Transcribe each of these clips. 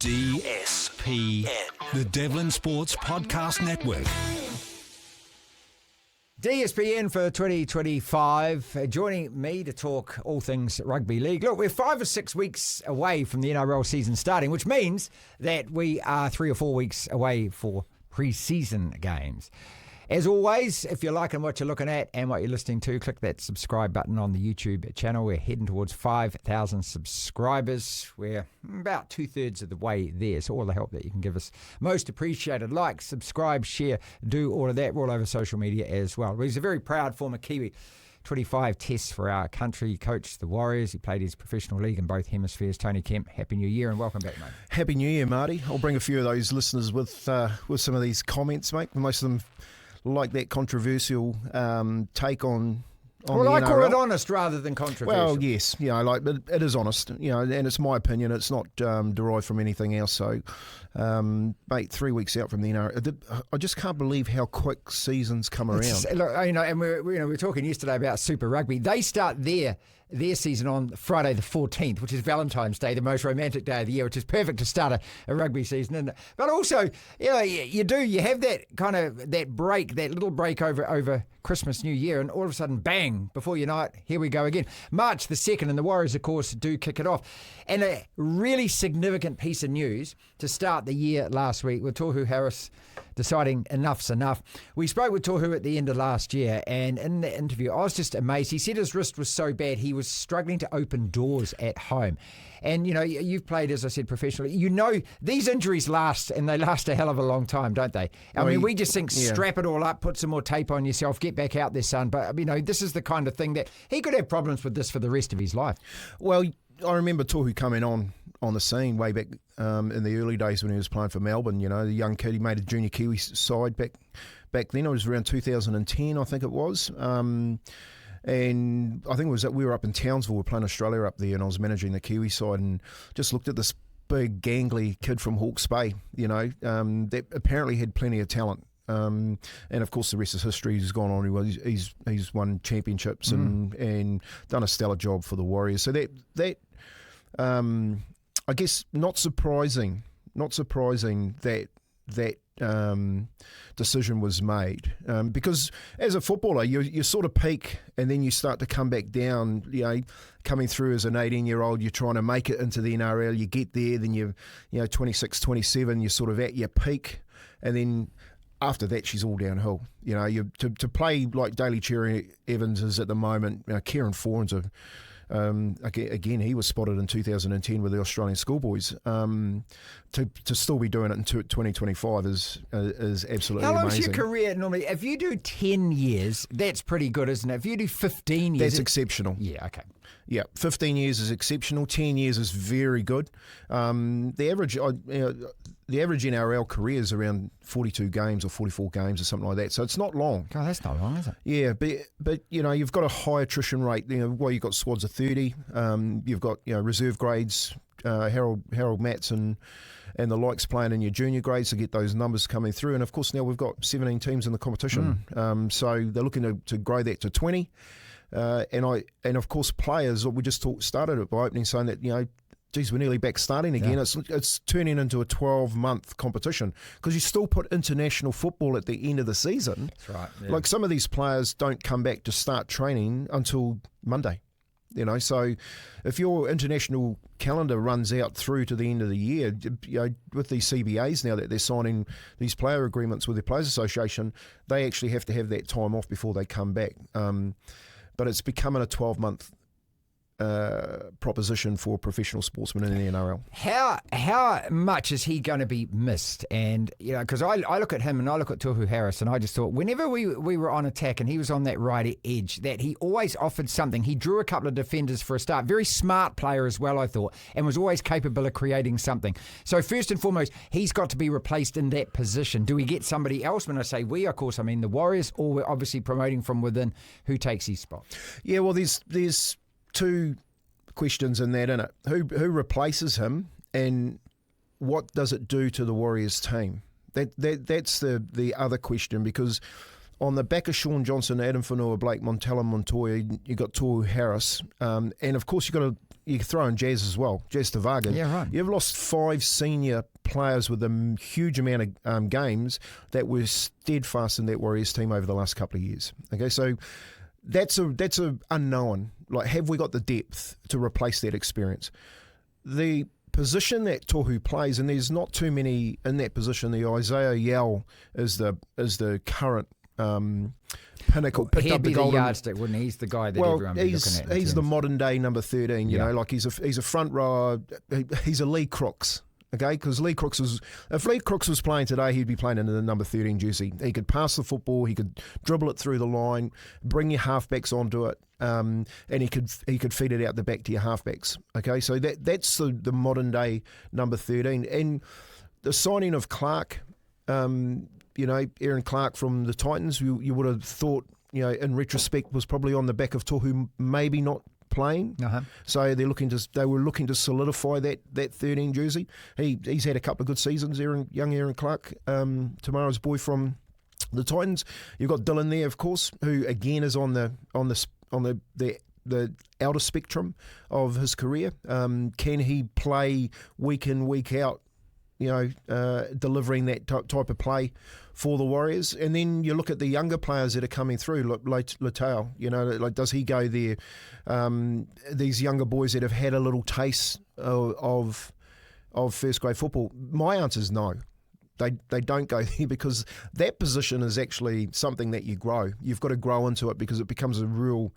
DSPN, the Devlin Sports Podcast Network. DSPN for 2025, joining me to talk all things rugby league. Look, we're 5 or 6 weeks away from the NRL season starting, which means that we are 3 or 4 weeks away for pre-season games. As always, if you're liking what you're looking at and what you're listening to, click that subscribe button on the YouTube channel. We're heading towards 5,000 subscribers. We're about 2/3 of the way there, so all the help that you can give us, most appreciated. Like, subscribe, share, do all of that. We're all over social media as well. He's a very proud former Kiwi. 25 tests for our country, coached the Warriors. He played his professional league in both hemispheres. Tony Kemp, Happy New Year and welcome back, mate. Happy New Year, Marty. I'll bring a few of those listeners with some of these comments, mate. Most of them like that controversial take on well, the I NRL. call it honest rather than controversial. Well, yes, but it is honest, and it's my opinion. It's not derived from anything else. So, mate, 3 weeks out from the NRL, I just can't believe how quick seasons come around. Look, and we were talking yesterday about Super Rugby. They start their season on Friday the 14th, which is Valentine's Day, the most romantic day of the year, which is perfect to start a rugby season, isn't it? But also, you have that kind of that break, that little break over Christmas, New Year, and all of a sudden, bang, before you know it, here we go again. March the 2nd, and the Warriors, of course, do kick it off. And a really significant piece of news to start the year last week with Tohu Harris deciding enough's enough. We spoke with Tohu at the end of last year, and in the interview, I was just amazed. He said his wrist was so bad, he was struggling to open doors at home. And, you've played, as I said, professionally. These injuries last, and they last a hell of a long time, don't they? I mean, we just think strap it all up, put some more tape on yourself, get back out there, son. But, this is the kind of thing that he could have problems with this for the rest of his life. Well, I remember Tohu coming on the scene way back in the early days when he was playing for Melbourne. The young kid, he made a junior Kiwi side back then. It was around 2010, I think it was. And I think it was that we were up in Townsville, we were playing Australia up there, and I was managing the Kiwi side and just looked at this big, gangly kid from Hawke's Bay, that apparently had plenty of talent. And of course, the rest is history. He's gone on. He's won championships and done a stellar job for the Warriors. So that I guess not surprising that decision was made, because as a footballer you sort of peak and then you start to come back down. Coming through as an 18-year-old, you're trying to make it into the NRL. You get there, then you're 26, 27. You're sort of at your peak, and then after that, she's all downhill. To play like Daly Cherry Evans is at the moment. Kieran Foran's again, he was spotted in 2010 with the Australian schoolboys. To still be doing it in 2025 is absolutely amazing. How long's your career normally? If you do 10 years, that's pretty good, isn't it? If you do 15 years... That's exceptional. Yeah, okay. Yeah, 15 years is exceptional. 10 years is very good. The average NRL career is around 42 games or 44 games or something like that. So it's not long. God, that's not long, is it? Yeah, but you've got a high attrition rate. You've got squads of 30. You've got reserve grades. Harold Matts and the likes playing in your junior grades to get those numbers coming through. And of course now we've got 17 teams in the competition. So they're looking to grow that to 20. And of course players, we just started it by opening saying that, geez, we're nearly back starting again. Yeah. It's turning into a 12-month competition because you still put international football at the end of the season. That's right. Yeah. Like some of these players don't come back to start training until Monday. So if your international calendar runs out through to the end of the year, with these CBAs now that they're signing these player agreements with the Players Association, they actually have to have that time off before they come back. But it's becoming a 12-month proposition for professional sportsmen in the NRL. How much is he going to be missed? And because I look at him and I look at Tohu Harris, and I just thought whenever we were on attack and he was on that right edge, that he always offered something. He drew a couple of defenders for a start. Very smart player as well, I thought, and was always capable of creating something. So first and foremost, he's got to be replaced in that position. Do we get somebody else? When I say we, of course, I mean the Warriors, or we're obviously promoting from within. Who takes his spot? Yeah, well, there's two questions in that, innit? Who replaces him, and what does it do to the Warriors team? That's the other question, because on the back of Sean Johnson, Adam Whanua-Blake, Montella Montoya, you got Tohu Harris, and of course you throw in Jazz as well, Jazz Tavaga. Yeah, right. You've lost 5 senior players with a huge amount of games that were steadfast in that Warriors team over the last couple of years. Okay, so that's a unknown. Like, have we got the depth to replace that experience? The position that Tohu plays, and there's not too many in that position. The Isaiah Yao is the current pinnacle. He'd be the yardstick, wouldn't he? He's the guy that everyone be looking at. He's the modern day number 13. You know, like he's a front rower. He's a Lee Crooks. Okay, because if Lee Crooks was playing today, he'd be playing in the number 13 jersey. He could pass the football, he could dribble it through the line, bring your halfbacks onto it, and he could feed it out the back to your halfbacks. Okay, so that's the modern day number 13. And the signing of Clark, Aaron Clark from the Titans, you would have thought, in retrospect, was probably on the back of Tohu maybe not playing. So they were looking to solidify that 13 jersey. He's had a couple of good seasons, young Aaron Clark, tomorrow's boy from the Titans. You've got Dylan there, of course, who again is on the outer spectrum of his career. Can he play week in, week out, delivering that type of play for the Warriors? And then you look at the younger players that are coming through, like Latau, does he go there? These younger boys that have had a little taste of first grade football. My answer is no. They don't go there, because that position is actually something that you grow. You've got to grow into it, because it becomes a real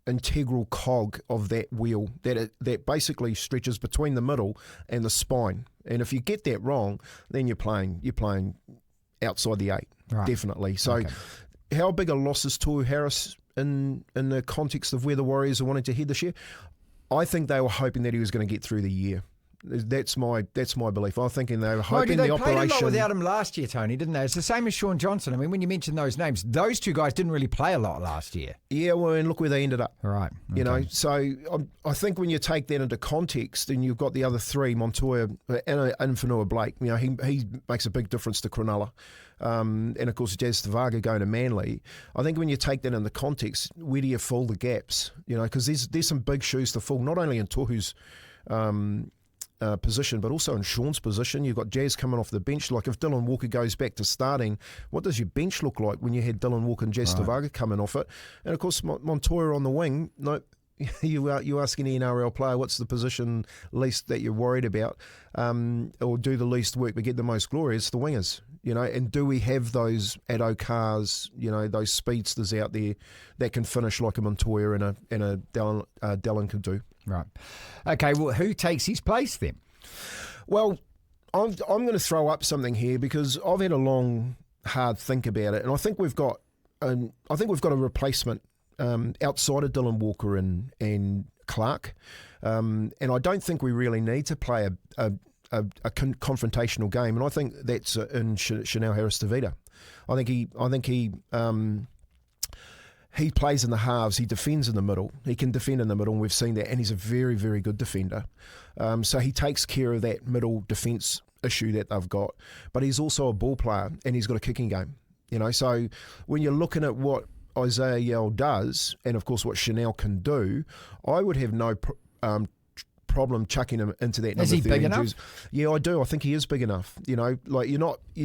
integral cog of that wheel that basically stretches between the middle and the spine. And if you get that wrong, then you're playing outside the 8, right. Definitely. So how big a loss is Tohu Harris in the context of where the Warriors are wanting to head this year? I think they were hoping that he was going to get through the year. That's my belief. I'm thinking they were hoping the operation. They played a lot without him last year, Tony, didn't they? It's the same as Sean Johnson. I mean, when you mention those names, those two guys didn't really play a lot last year. Yeah, well, and look where they ended up. Right. Okay. So I think when you take that into context, and you've got the other 3, Montoya and Whanua-Blake, he makes a big difference to Cronulla. And of course, Jazz Tavaga going to Manly. I think when you take that in the context, where do you fill the gaps? Because there's some big shoes to fill, not only in Tohu's position, but also in Sean's position. You've got Jazz coming off the bench. Like, if Dylan Walker goes back to starting, what does your bench look like when you had Dylan Walker and Jazz Tavaga coming off it? And of course, Montoya on the wing. No, you ask any NRL player, what's the position least that you're worried about, or do the least work but get the most glory? It's the wingers. And do we have those Addo cars, those speedsters out there that can finish like a Montoya and a Dallin could do? Right. Okay, well, who takes his place then? Well, I'm going to throw up something here, because I've had a long, hard think about it, and I think we've got a replacement outside of Dylan Walker and Clark, and I don't think we really need to play a confrontational game, and I think that's in Chanel Harris-Tavita. I think he plays in the halves. He defends in the middle. He can defend in the middle, and we've seen that. And he's a very, very good defender. So he takes care of that middle defence issue that they've got. But he's also a ball player, and he's got a kicking game. So when you're looking at what Isaiah Yao does, and of course what Chanel can do, I would have no problem chucking him into that. Is he big enough? Yeah, I do. I think he is big enough. You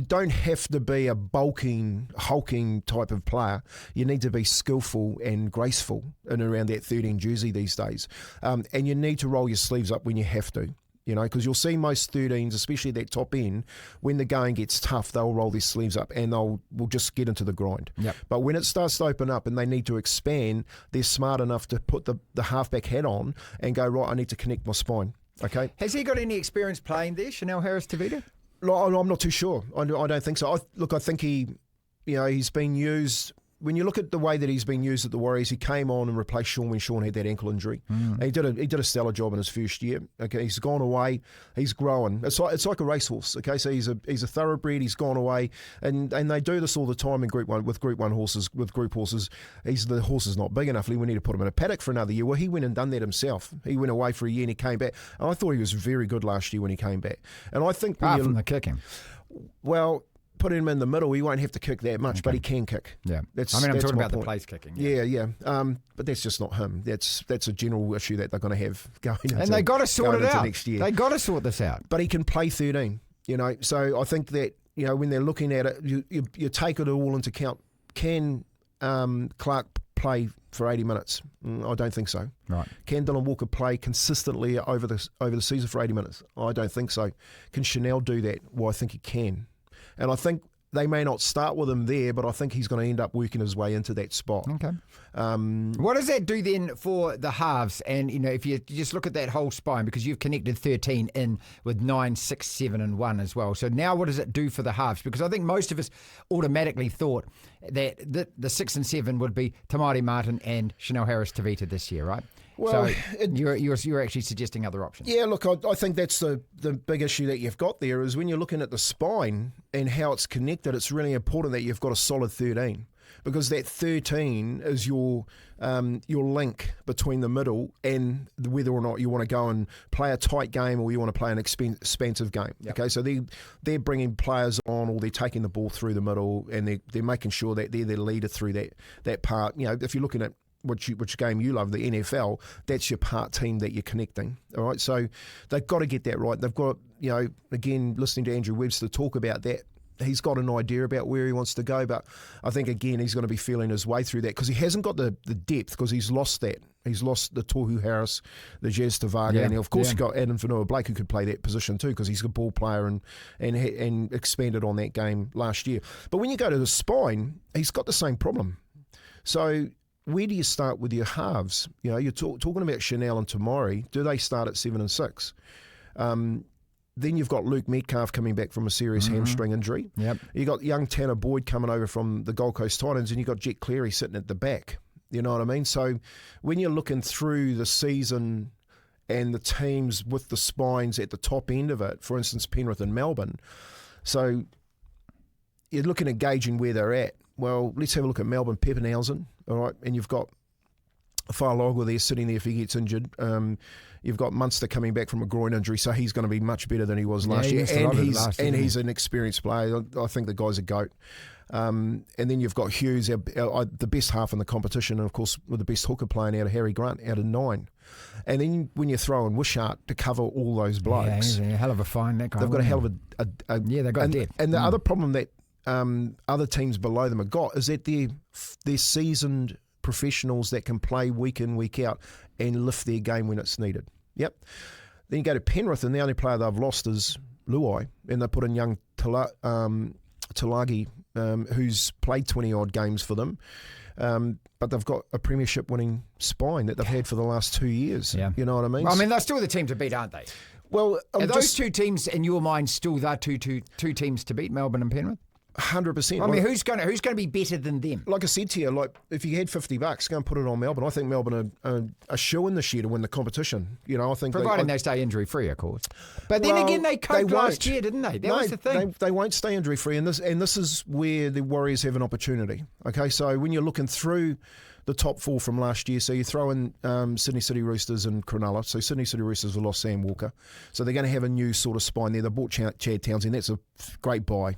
don't have to be a bulking, hulking type of player. You need to be skillful and graceful in around that 13 jersey these days. And you need to roll your sleeves up when you have to. Because you'll see most 13s, especially that top end, when the going gets tough, they'll roll their sleeves up and we'll just get into the grind. Yep. But when it starts to open up and they need to expand, they're smart enough to put the halfback hat on and go, right, I need to connect my spine. Okay. Has he got any experience playing there, Chanel Harris-Tavita? I'm not too sure. I don't think so. I think he's been used. When you look at the way that he's been used at the Warriors, he came on and replaced Sean when Sean had that ankle injury. And he did a stellar job in his first year. Okay, he's gone away. He's growing. It's like a racehorse. Okay, so he's a thoroughbred. He's gone away, and they do this all the time in Group 1 with Group 1 horses, with group horses. The horse is not big enough. We need to put him in a paddock for another year. Well, he went and done that himself. He went away for a year and he came back. And I thought he was very good last year when he came back. And I think apart from the kicking. Well, put him in the middle, he won't have to kick that much, but he can kick. Yeah, that's I'm talking my about point. the place kicking. Yeah. But that's just not him. That's a general issue that they're going to have going into and they got to sort it out next year. They got to sort this out. But he can play 13. So I think that when they're looking at it, you take it all into account. Can Clark play for 80 minutes? I don't think so. Right. Can Dylan Walker play consistently over the season for 80 minutes? I don't think so. Can Chanel do that? Well, I think he can. And I think they may not start with him there, but I think he's going to end up working his way into that spot. Okay. What does that do then for the halves? And, if you just look at that whole spine, because you've connected 13 in with 9, 6, 7 and 1 as well. So now what does it do for the halves? Because I think most of us automatically thought that the 6 and 7 would be Tamari Martin and Chanel Harris Tavita this year, right? Well, so you're actually suggesting other options. Yeah, look, I think that's the big issue that you've got there is when you're looking at the spine and how it's connected, it's really important that you've got a solid 13 because that 13 is your link between the middle and whether or not you want to go and play a tight game or you want to play an expansive game. Yep. Okay, so they're bringing players on or they're taking the ball through the middle and they're making sure that they're the leader through that part. If you're looking at which game you love, the NFL, that's your part team that you're connecting. All right, so they've got to get that right. They've got, again, listening to Andrew Webster talk about that, he's got an idea about where he wants to go, but I think, again, he's going to be feeling his way through that because he hasn't got the depth because he's lost that. He's lost the Tohu Harris, the Jazz Tavaga, and of course he's got Adam Whanua-Blake who could play that position too because he's a ball player and expanded on that game last year. But when you go to the spine, he's got the same problem. So where do you start with your halves? You're talking about Chanel and Tamari. Do they start at 7 and 6? Then you've got Luke Metcalf coming back from a serious hamstring injury. Yep. You got young Tanner Boyd coming over from the Gold Coast Titans, and you got Jet Cleary sitting at the back. You know what I mean? So when you're looking through the season and the teams with the spines at the top end of it, for instance, Penrith and Melbourne, so you're looking at gauging where they're at. Well, let's have a look at Melbourne, Peppenhausen, all right, and you've got Failoglu there sitting there if he gets injured. You've got Munster coming back from a groin injury, so he's going to be much better than he was last year. And he's an experienced player. I think the guy's a goat. And then you've got Hughes, the best half in the competition, and of course with the best hooker playing out of Harry Grant out of 9. And then when you throw in Wishart to cover all those blokes, yeah, he's a hell of a find, that guy. They've got a hell of a yeah, they've got depth. And the other problem that other teams below them have got is that they're seasoned professionals that can play week in, week out and lift their game when it's needed. Yep. Then you go to Penrith and the only player they've lost is Luai, and they put in young Talagi, who's played 20-odd games for them, but they've got a premiership winning spine that they've had for the last 2 years. Yeah. You know what I mean? Well, I mean, they're still the team to beat, aren't they? Well, are those two teams in your mind still the two teams to beat, Melbourne and Penrith? 100%. I mean, who's going to be better than them? Like I said to you, like if you had $50, go and put it on Melbourne. I think Melbourne are a shoe-in this year to win the competition. I think providing they stay injury-free, of course. But then again, they coped last year, didn't they? That was the thing. They won't stay injury-free, and this is where the Warriors have an opportunity. Okay, so when you're looking through the top 4 from last year, so you throw in Sydney City Roosters and Cronulla. So Sydney City Roosters have lost Sam Walker, so they're going to have a new sort of spine there. They bought Chad Townsend. That's a great buy.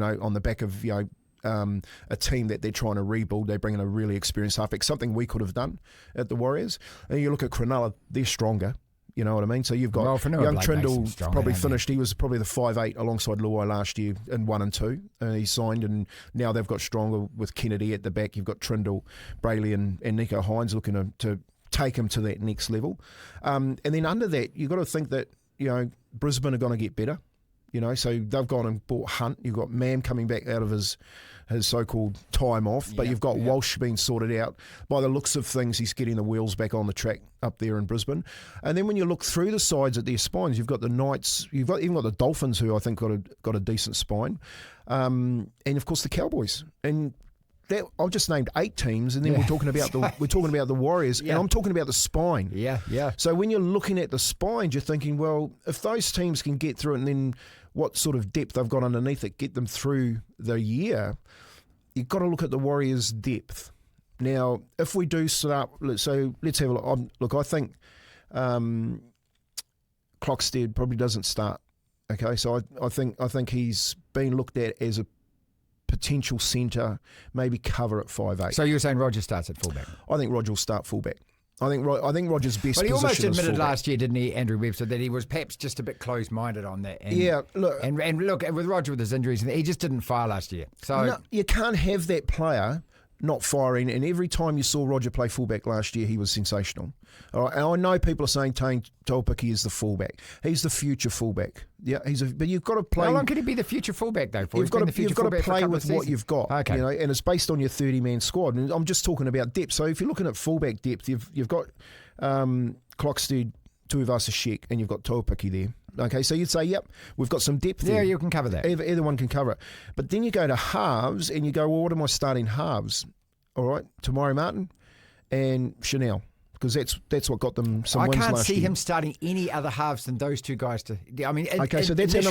On the back of a team that they're trying to rebuild, they bring in a really experienced halfback, something we could have done at the Warriors. And you look at Cronulla, they're stronger. You know what I mean? So you've got young Trindle probably finished. He was probably the 5'8" alongside Luai last year in 1 and 2. He signed, and now they've got stronger with Kennedy at the back. You've got Trindle, Brayley, and Nico Hines looking to take him to that next level. And then under that, you've got to think that Brisbane are going to get better. So they've gone and bought Hunt. You've got Mam coming back out of his so-called time off, but you've got Walsh being sorted out. By the looks of things, he's getting the wheels back on the track up there in Brisbane. And then when you look through the sides at their spines, you've got the Knights, you've even got the Dolphins, who I think got a decent spine, and of course the Cowboys. And I've just named 8 teams, and then we're talking about the Warriors, and I'm talking about the spine. Yeah. So when you're looking at the spines, you're thinking, well, if those teams can get through it, and then what sort of depth they've got underneath it, get them through the year, you've got to look at the Warriors' depth. Now, if we do start, so let's have a look. Look, I think Clockstead probably doesn't start. Okay, so I think he's been looked at as a potential centre, maybe cover at 5'8". So you're saying Roger starts at fullback? I think Roger will start fullback. I think Roger's best Well, he position almost is admitted fullback. last year, didn't he, Andrew Webster, that he was perhaps just a bit closed-minded on that. And, Yeah, look. And look, with Roger with his injuries, he just didn't fire last year. So No, you can't have that player not firing, and every time you saw Roger play fullback last year, he was sensational. All right, and I know people are saying Tohu Harris is the fullback. He's the future fullback. Yeah, but you've got to play. How long can he be the future fullback though? For You've got to play with what you've got. Okay. You know, and it's based on your 30-man squad. And I'm just talking about depth. So if you're looking at fullback depth, you've got Clockstead, Tuivasa-Sheck, and you've got Tohu Harris there. Okay, so you'd say, yep, we've got some depth there. Yeah, you can cover that. Either one can cover it. But then you go to halves and you go, well, what am I starting halves? All right, Tamari Martin and Chanel, because that's what got them some wins last year. I can't see him starting any other halves than those two guys. I mean, okay, so that's our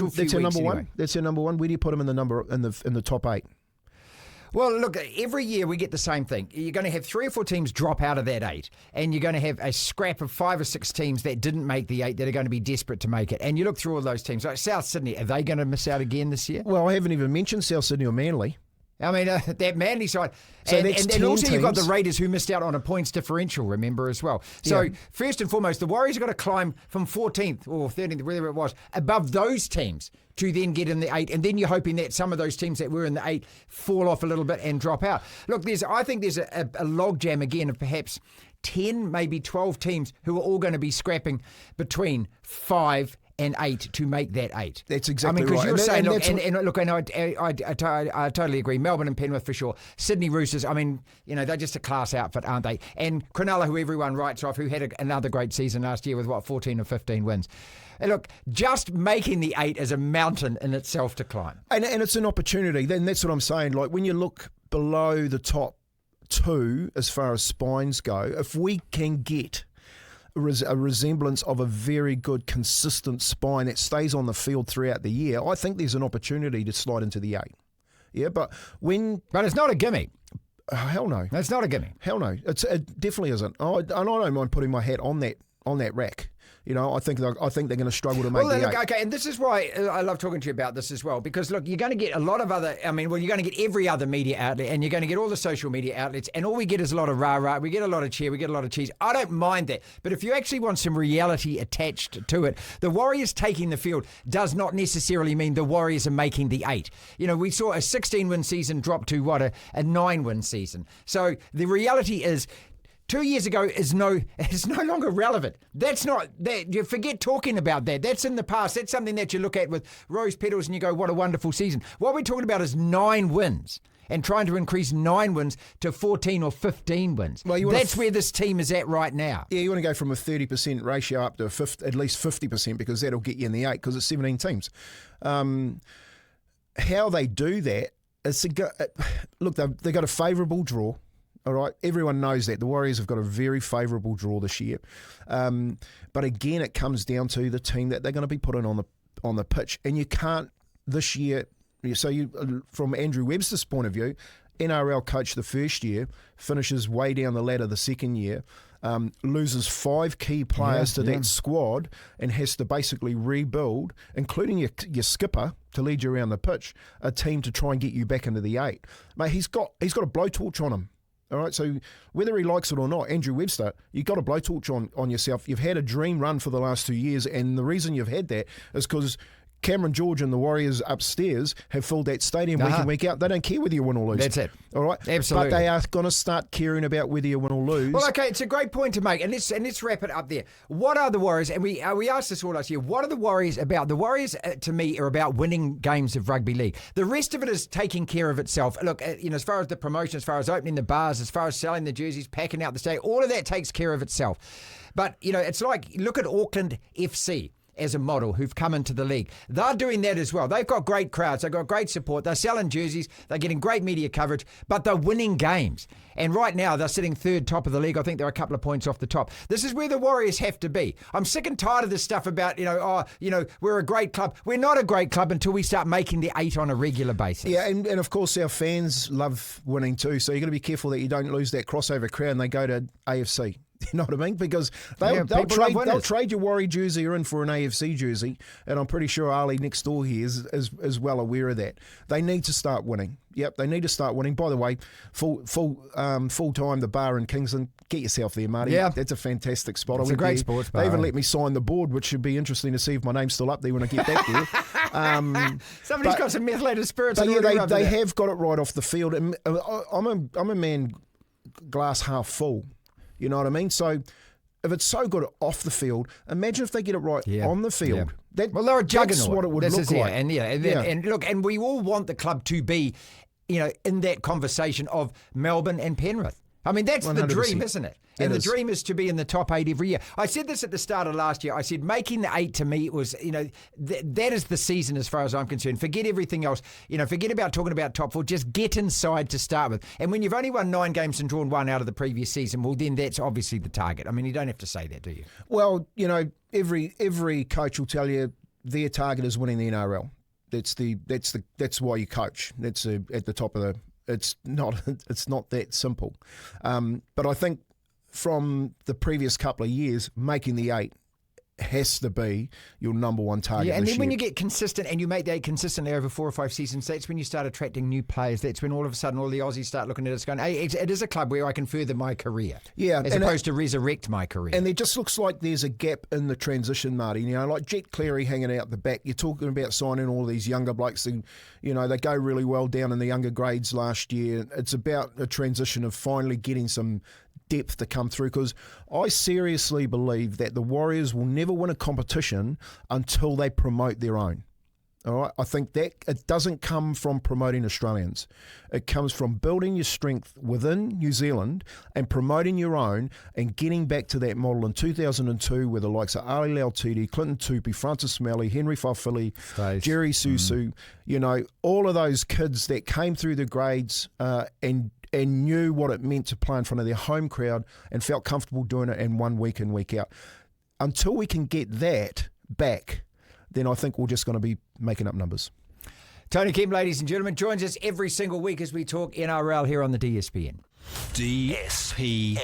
number one. Anyway. That's our number one. Where do you put him in the top 8? Well, look, every year we get the same thing. You're going to have 3 or 4 teams drop out of that 8, and you're going to have a scrap of 5 or 6 teams that didn't make the 8 that are going to be desperate to make it. And you look through all those teams, like South Sydney, are they going to miss out again this year? Well, I haven't even mentioned South Sydney or Manly. I mean, that Manly side. So and that's 10 also you've got the teams. Raiders who missed out on a points differential, remember, as well. So Yeah. first and foremost, the Warriors have got to climb from 14th or 13th, whatever it was, above those teams to then get in the 8. And then you're hoping that some of those teams that were in the 8 fall off a little bit and drop out. Look, I think there's a logjam again of perhaps 10, maybe 12 teams who are all going to be scrapping between 5 and 8 to make that 8. That's exactly I mean, because right. you're saying, And I totally agree. Melbourne and Penrith for sure. Sydney Roosters, I mean, they're just a class outfit, aren't they? And Cronulla, who everyone writes off, who had another great season last year with 14 or 15 wins. And look, just making the 8 is a mountain in itself to climb. And it's an opportunity. Then that's what I'm saying. Like when you look below the top 2 as far as spines go, if we can get a resemblance of a very good, consistent spine that stays on the field throughout the year, I think there's an opportunity to slide into the 8. Yeah, but it's not a gimme. Hell no. It's not a gimme. Hell no. It definitely isn't. I don't mind putting my hat on that rack. I think they're going to struggle to make the 8. Okay, and this is why I love talking to you about this as well, because look, you're going to get a lot of you're going to get every other media outlet, and you're going to get all the social media outlets, and all we get is a lot of rah-rah, we get a lot of cheer, we get a lot of cheese. I don't mind that, but if you actually want some reality attached to it, the Warriors taking the field does not necessarily mean the Warriors are making the 8. We saw a 16-win season drop to a 9-win season. So the reality is, 2 years ago it's no longer relevant. That's not that. You forget talking about that. That's in the past. That's something that you look at with rose petals and you go, what a wonderful season. What we're talking about is 9 wins and trying to increase 9 wins to 14 or 15 wins. Well, that's where this team is at right now. Yeah, you want to go from a 30% ratio up to at least 50% because that'll get you in the 8 because it's 17 teams. How they do that is look, they've got a favourable draw. All right, everyone knows that. The Warriors have got a very favourable draw this year. But again, it comes down to the team that they're going to be putting on the pitch. And you can't this year, so from Andrew Webster's point of view, NRL coach the first year, finishes way down the ladder the second year, loses 5 key players to that squad and has to basically rebuild, including your skipper to lead you around the pitch, a team to try and get you back into the 8. Mate, he's got a blowtorch on him. All right, so whether he likes it or not, Andrew Webster, you've got a blowtorch on yourself. You've had a dream run for the last 2 years, and the reason you've had that is because Cameron George and the Warriors upstairs have filled that stadium week in, week out. They don't care whether you win or lose. That's it. All right? Absolutely. But they are going to start caring about whether you win or lose. Well, okay, it's a great point to make, and let's wrap it up there. What are the Warriors, and we asked this all last year, what are the Warriors about? The Warriors, to me, are about winning games of rugby league. The rest of it is taking care of itself. Look, as far as the promotion, as far as opening the bars, as far as selling the jerseys, packing out the stadium, all of that takes care of itself. But, it's like, look at Auckland FC as a model who've come into the league. They're doing that as well. They've got great crowds. They've got great support. They're selling jerseys. They're getting great media coverage, but they're winning games. And right now they're sitting third top of the league. I think they're a couple of points off the top. This is where the Warriors have to be. I'm sick and tired of this stuff about, we're a great club. We're not a great club until we start making the 8 on a regular basis. Yeah, and of course our fans love winning too, so you've got to be careful that you don't lose that crossover crowd and they go to AFC. You know what I mean? Because Yeah, they'll people love trade your Warrior jersey in for an AFC jersey, and I'm pretty sure Ali next door here is well aware of that. They need to start winning. Yep, they need to start winning. By the way, full time the bar in Kingsland. Get yourself there, Marty. Yeah. That's a fantastic spot. It's a great sports bar. They even let me sign the board, which should be interesting to see if my name's still up there when I get back there. Somebody's got some methylated spirits. But yeah, they have got it right off the field. And I'm a man glass half full. You know what I mean? So if it's so good off the field, imagine if they get it right on the field. Yeah. They're a juggernaut. That's what it would look like. And look, and we all want the club to be, in that conversation of Melbourne and Penrith. I mean, that's 100%. The dream, isn't it? And the dream is to be in the top 8 every year. I said this at the start of last year. I said making the 8 to me was, that is the season as far as I'm concerned. Forget everything else. Forget about talking about top 4. Just get inside to start with. And when you've only won 9 games and drawn 1 out of the previous season, well, then that's obviously the target. I mean, you don't have to say that, do you? Well, every coach will tell you their target is winning the NRL. That's why you coach. That's at the top of the. It's not that simple. But I think from the previous couple of years, making the 8 has to be your number one target. Yeah, and then when year. you get consistent and you make that consistently over 4 or 5 seasons, that's when you start attracting new players. That's when all of a sudden all the Aussies start looking at us going, hey, it is a club where I can further my career. Yeah, as opposed to resurrect my career. And there just looks like there's a gap in the transition, Marty. Like Jet Cleary hanging out the back. You're talking about signing all these younger blokes and, they go really well down in the younger grades last year. It's about a transition of finally getting some depth to come through, because I seriously believe that the Warriors will never win a competition until they promote their own. All right, I think that it doesn't come from promoting Australians. It comes from building your strength within New Zealand and promoting your own and getting back to that model in 2002 where the likes of Ali Lautiti, Clinton Tupi, Francis Smelly, Henry Fafili, Jerry Susu, all of those kids that came through the grades and knew what it meant to play in front of their home crowd and felt comfortable doing it and won week in, week out. Until we can get that back, then I think we're just going to be making up numbers. Tony Kemp, ladies and gentlemen, joins us every single week as we talk NRL here on the DSPN. DSPN.